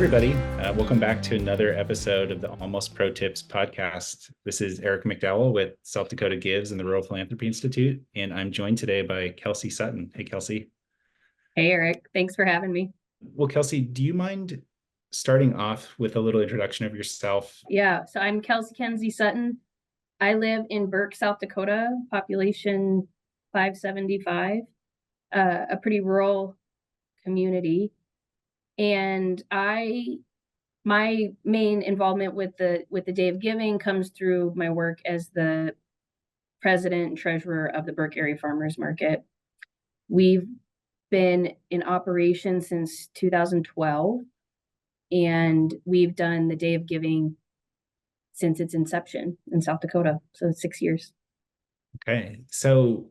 everybody. Welcome back to another episode of the Almost ProTips Podcast. This is Eric McDowell with South Dakota Gives and the Rural Philanthropy Institute, and I'm joined today by Kelsea Sutton. Hey, Kelsea. Hey, Eric. Thanks for having me. Well, Kelsea, do you mind starting off with a little introduction of yourself? Yeah, so I'm Kelsey Sutton. I live in Burke, South Dakota, population 575, a pretty rural community. And my main involvement with the Day of Giving comes through my work as the president and treasurer of the Burke Area Farmers Market. We've been in operation since 2012, and we've done the Day of Giving since its inception in South Dakota. So it's 6 years. Okay. So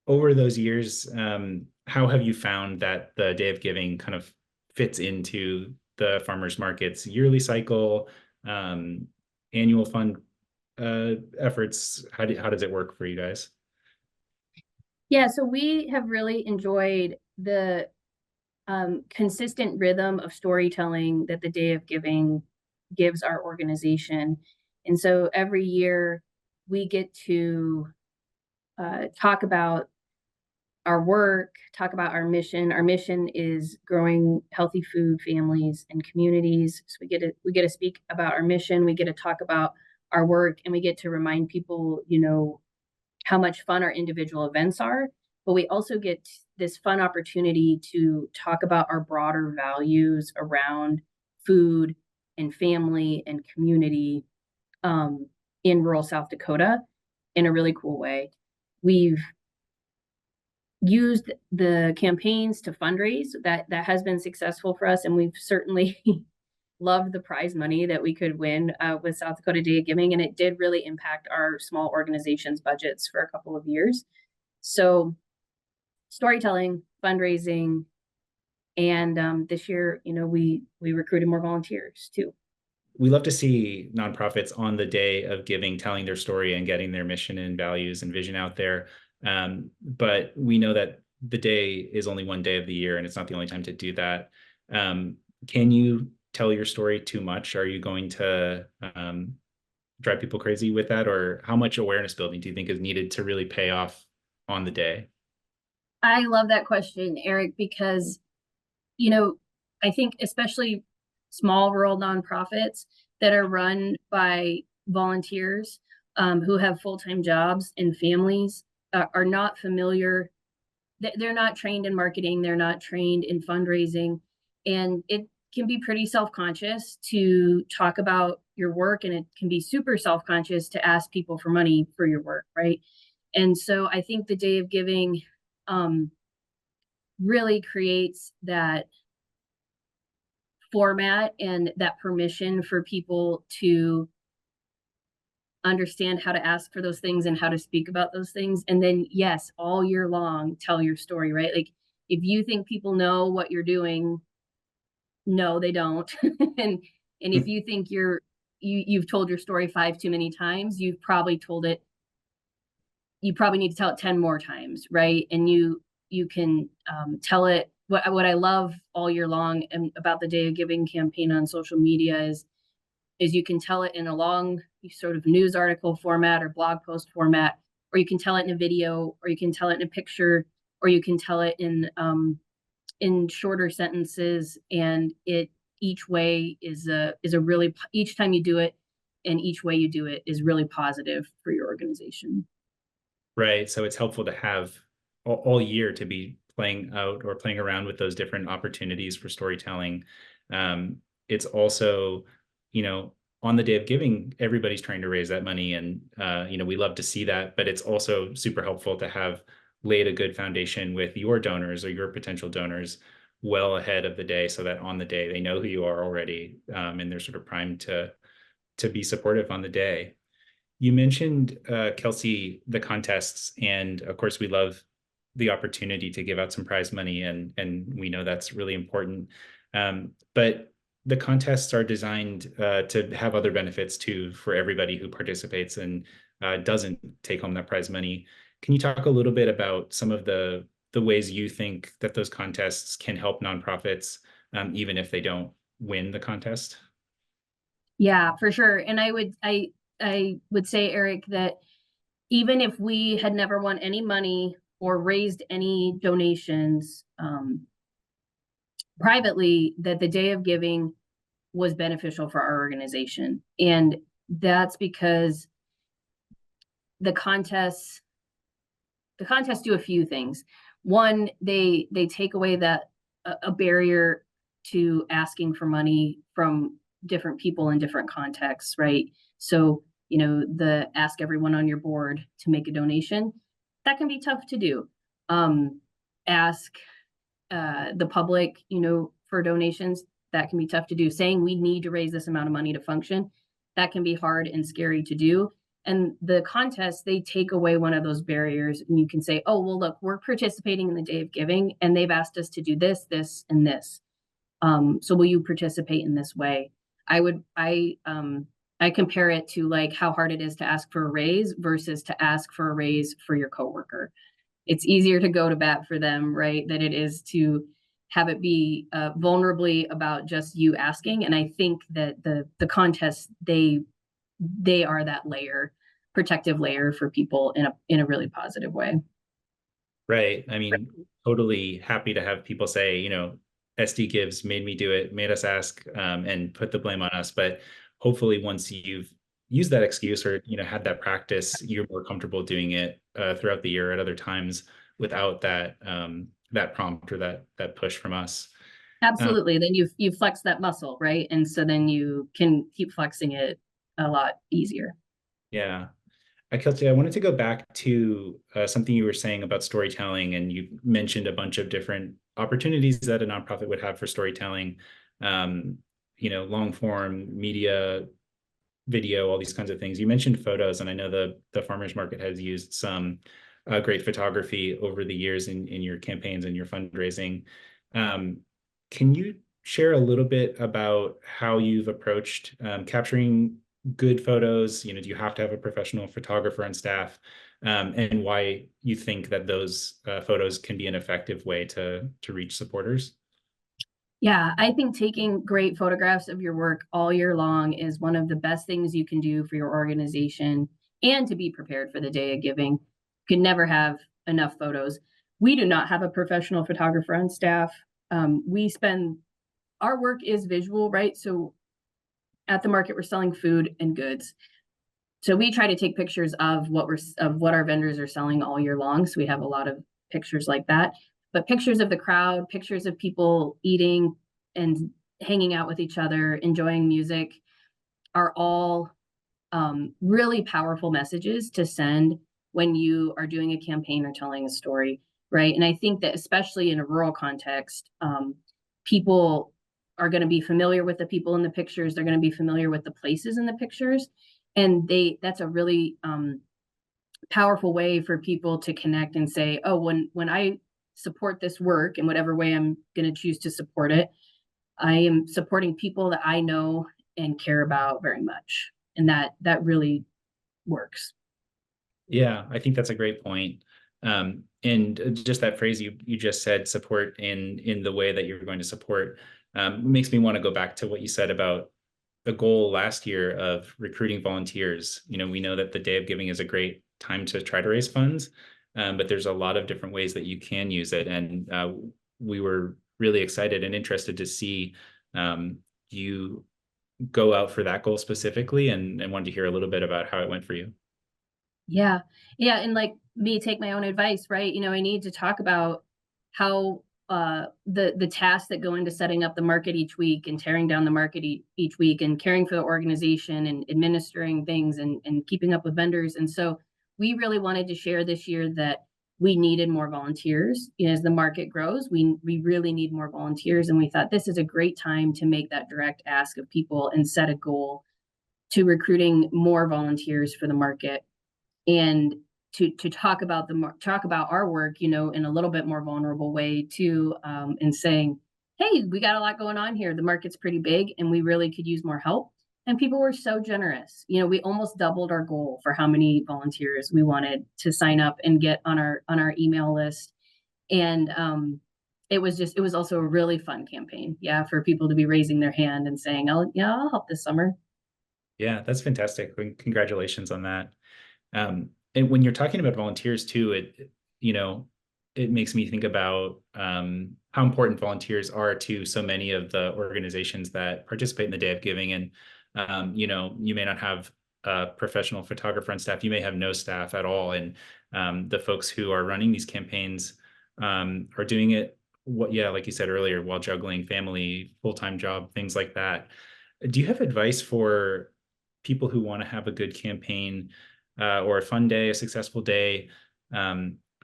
over those years, how have you found that the Day of Giving kind of fits into the farmers market's yearly cycle, annual fund efforts? How does it work for you guys? Yeah, so we have really enjoyed the consistent rhythm of storytelling that the Day of Giving gives our organization. And so every year we get to talk about our work, talk about our mission. Our mission is growing healthy food, families, and communities. So we get to speak about our mission. We get to talk about our work, and we get to remind people, how much fun our individual events are. But we also get this fun opportunity to talk about our broader values around food and family and community in rural South Dakota in a really cool way. We've used the campaigns to fundraise. That has been successful for us, and we've certainly loved the prize money that we could win with South Dakota Day of Giving, and it did really impact our small organizations' budgets for a couple of years. So storytelling, fundraising, and this year, we recruited more volunteers too. We love to see nonprofits on the Day of Giving telling their story and getting their mission and values and vision out there. But we know that the day is only one day of the year, and it's not the only time to do that. Can you tell your story too much? Are you going to drive people crazy with that? Or how much awareness building do you think is needed to really pay off on the day? I love that question, Eric, because, I think especially small rural nonprofits that are run by volunteers who have full-time jobs and families are not familiar. They're not trained in marketing. They're not trained in fundraising. And it can be pretty self-conscious to talk about your work, and it can be super self-conscious to ask people for money for your work, right? And so I think the Day of Giving really creates that format and that permission for people to understand how to ask for those things and how to speak about those things. And then, yes, all year long, tell your story, right? Like, if you think people know what you're doing, no, they don't. and if you think you've told your story 5 too many times, you've probably told it. You probably need to tell it 10 more times, right? And you can tell it. What I love all year long and about the Day of Giving campaign on social media is you can tell it in a long sort of news article format or blog post format, or you can tell it in a video, or you can tell it in a picture, or you can tell it in shorter sentences. And each way is a really, each time you do it and each way you do it is really positive for your organization. Right. So it's helpful to have all year to be playing out or playing around with those different opportunities for storytelling. It's also, on the Day of Giving, everybody's trying to raise that money, and we love to see that. But it's also super helpful to have laid a good foundation with your donors or your potential donors well ahead of the day, so that on the day they know who you are already, and they're sort of primed to be supportive on the day. You mentioned, Kelsea, the contests, and of course we love the opportunity to give out some prize money, and we know that's really important. But the contests are designed to have other benefits too for everybody who participates and doesn't take home that prize money. Can you talk a little bit about some of the ways you think that those contests can help nonprofits, even if they don't win the contest. Yeah, for sure. And I would say, Eric, that even if we had never won any money or raised any donations privately, that the day of giving was beneficial for our organization. And that's because the contests do a few things. One, they take away that a barrier to asking for money from different people in different contexts, right? So, the ask everyone on your board to make a donation, that can be tough to do. Ask the public, for donations, that can be tough to do. Saying we need to raise this amount of money to function, that can be hard and scary to do. And the contests, they take away one of those barriers, and you can say, oh, well, look, we're participating in the day of giving, and they've asked us to do this, this, and this. So will you participate in this way? I compare it to like how hard it is to ask for a raise versus to ask for a raise for your coworker. It's easier to go to bat for them, right, than it is to have it be vulnerably about just you asking. And I think that the contests, they are that protective layer for people in a really positive way. Right. I mean, totally happy to have people say, SD Gives made me do it, made us ask, and put the blame on us. But hopefully once you've used that excuse or, had that practice, you're more comfortable doing it throughout the year at other times without that that prompt or that push from us. Absolutely. Then you've flexed that muscle, right? And so then you can keep flexing it a lot easier. Yeah. Kelsey, I wanted to go back to something you were saying about storytelling, and you mentioned a bunch of different opportunities that a nonprofit would have for storytelling, long form media, video, all these kinds of things. You mentioned photos, and I know the farmers market has used some great photography over the years in your campaigns and your fundraising. Can you share a little bit about how you've approached capturing good photos? Do you have to have a professional photographer on staff, and why you think that those photos can be an effective way to reach supporters? Yeah, I think taking great photographs of your work all year long is one of the best things you can do for your organization and to be prepared for the day of giving. You can never have enough photos. We do not have a professional photographer on staff. Our work is visual, right? So at the market, we're selling food and goods. So we try to take pictures of what our vendors are selling all year long. So we have a lot of pictures like that. But pictures of the crowd, pictures of people eating and hanging out with each other, enjoying music, are all really powerful messages to send when you are doing a campaign or telling a story, right? And I think that especially in a rural context, people are going to be familiar with the people in the pictures. They're going to be familiar with the places in the pictures. And that's a really powerful way for people to connect and say, oh, when I support this work in whatever way I'm going to choose to support it, I am supporting people that I know and care about very much. And that really works. Yeah, I think that's a great point. And just that phrase you just said, support in the way that you're going to support, makes me want to go back to what you said about the goal last year of recruiting volunteers. We know that the Day of Giving is a great time to try to raise funds, but there's a lot of different ways that you can use it. And we were really excited and interested to see you go out for that goal specifically, and wanted to hear a little bit about how it went for you. Yeah. Yeah. And like me, take my own advice, right? I need to talk about how the tasks that go into setting up the market each week and tearing down the market each week and caring for the organization and administering things and keeping up with vendors. And so we really wanted to share this year that we needed more volunteers. As the market grows, we really need more volunteers. And we thought this is a great time to make that direct ask of people and set a goal to recruiting more volunteers for the market, and to talk about our work, in a little bit more vulnerable way too, and saying, hey, we got a lot going on here. The market's pretty big and we really could use more help. And people were so generous. We almost doubled our goal for how many volunteers we wanted to sign up and get on our email list. And it was also a really fun campaign. Yeah, for people to be raising their hand and saying, "Oh, yeah, I'll help this summer." Yeah, that's fantastic. Congratulations on that. And when you're talking about volunteers too, you know, it makes me think about how important volunteers are to so many of the organizations that participate in the Day of Giving. And you know, you may not have a professional photographer on staff, you may have no staff at all. And the folks who are running these campaigns are doing it, yeah, like you said earlier, while juggling family, full-time job, things like that. Do you have advice for people who want to have a good campaign or a fun day, a successful day,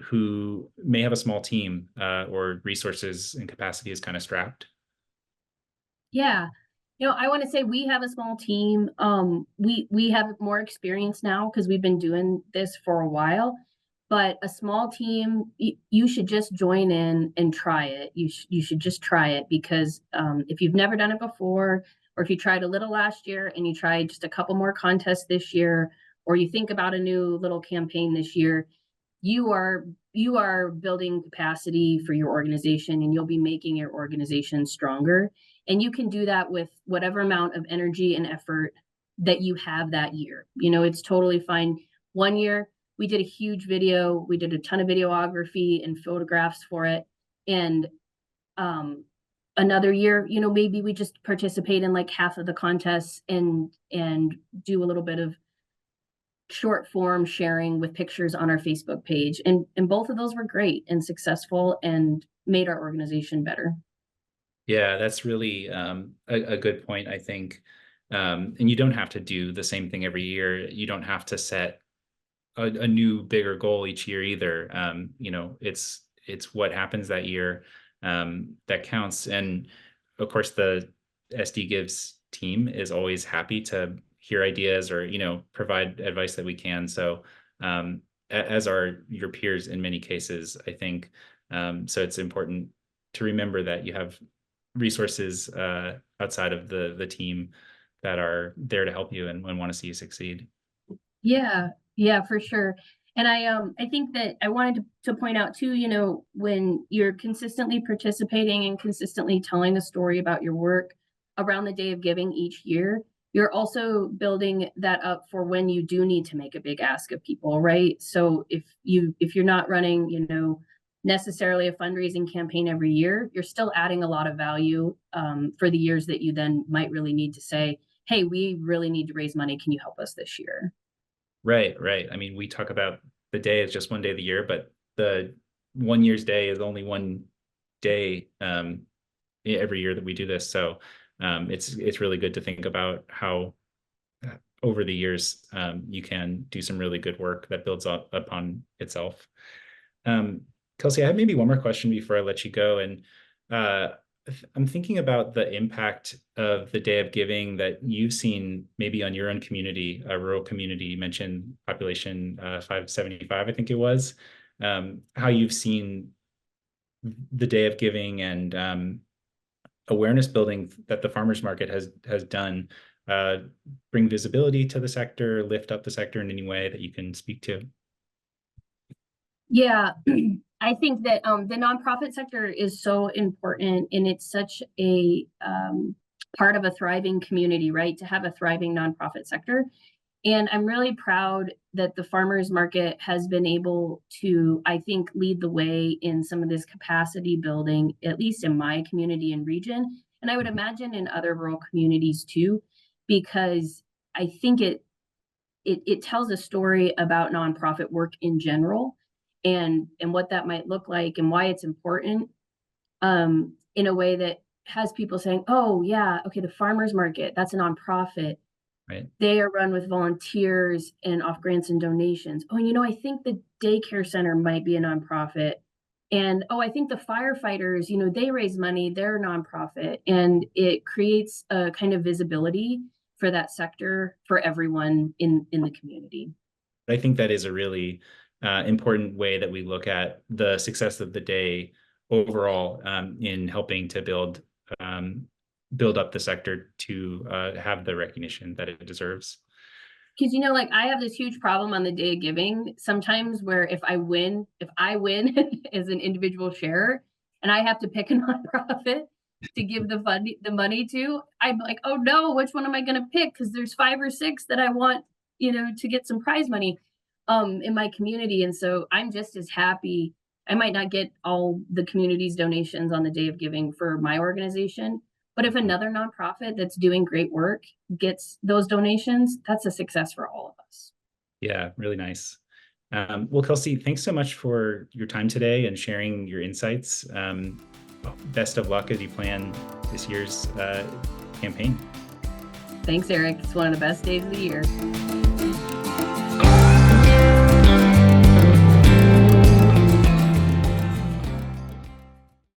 who may have a small team or resources and capacity is kind of strapped? Yeah. I want to say we have a small team. We have more experience now because we've been doing this for a while. But a small team, you should just join in and try it. You should just try it because if you've never done it before, or if you tried a little last year and you tried just a couple more contests this year, or you think about a new little campaign this year, you are building capacity for your organization, and you'll be making your organization stronger. And you can do that with whatever amount of energy and effort that you have that year. It's totally fine. One year we did a huge video, we did a ton of videography and photographs for it. And another year, maybe we just participate in like half of the contests and do a little bit of short form sharing with pictures on our Facebook page. And both of those were great and successful and made our organization better. Yeah, that's really a good point, I think. And you don't have to do the same thing every year. You don't have to set a new bigger goal each year either. You know, it's what happens that year that counts. And of course, the SD Gives team is always happy to hear ideas or, you know, provide advice that we can. So as are your peers in many cases, I think. So it's important to remember that you have resources outside of the team that are there to help you and want to see you succeed. Yeah, yeah, for sure. And I think that I wanted to point out too, when you're consistently participating and consistently telling a story about your work around the Day of Giving each year, you're also building that up for when you do need to make a big ask of people, right? So if you're not running, necessarily a fundraising campaign every year, you're still adding a lot of value for the years that you then might really need to say, hey, we really need to raise money. Can you help us this year? Right, right. I mean, we talk about the day as just one day of the year, but the 1 year's day is only one day every year that we do this. So it's really good to think about how over the years you can do some really good work that builds up upon itself. Um, Kelsey, I have maybe one more question before I let you go. And uh, I'm thinking about the impact of the Day of Giving that you've seen maybe on your own community, a rural community. You mentioned population 575, I think it was. How you've seen the Day of Giving and awareness building that the farmers market has done uh, bring visibility to the sector, lift up the sector in any way that you can speak to. Yeah, I think that the nonprofit sector is so important, and it's such a part of a thriving community, right? To have a thriving nonprofit sector. And I'm really proud that the farmers market has been able to, I think, lead the way in some of this capacity building, at least in my community and region. And I would imagine in other rural communities too, because I think it tells a story about nonprofit work in general, and what that might look like and why it's important, in a way that has people saying, oh yeah, okay, the farmers market, that's a nonprofit. Right. They are run with volunteers and off grants and donations. Oh, and I think the daycare center might be a nonprofit. And oh, I think the firefighters, they raise money, they're a nonprofit. And it creates a kind of visibility for that sector for everyone in the community. I think that is a really important way that we look at the success of the day overall in helping to um, build up the sector to have the recognition that it deserves. Because like I have this huge problem on the Day of Giving sometimes, where if I win as an individual sharer, and I have to pick a nonprofit to give the money to, I'm like, oh no, which one am I going to pick? Because there's 5 or 6 that I want, to get some prize money in my community. And so I'm just as happy. I might not get all the community's donations on the day of giving for my organization, but if another nonprofit that's doing great work gets those donations, that's a success for all of us. Yeah, really nice. Well, Kelsey, thanks so much for your time today and sharing your insights. Best of luck as you plan this year's campaign. Thanks, Eric. It's one of the best days of the year.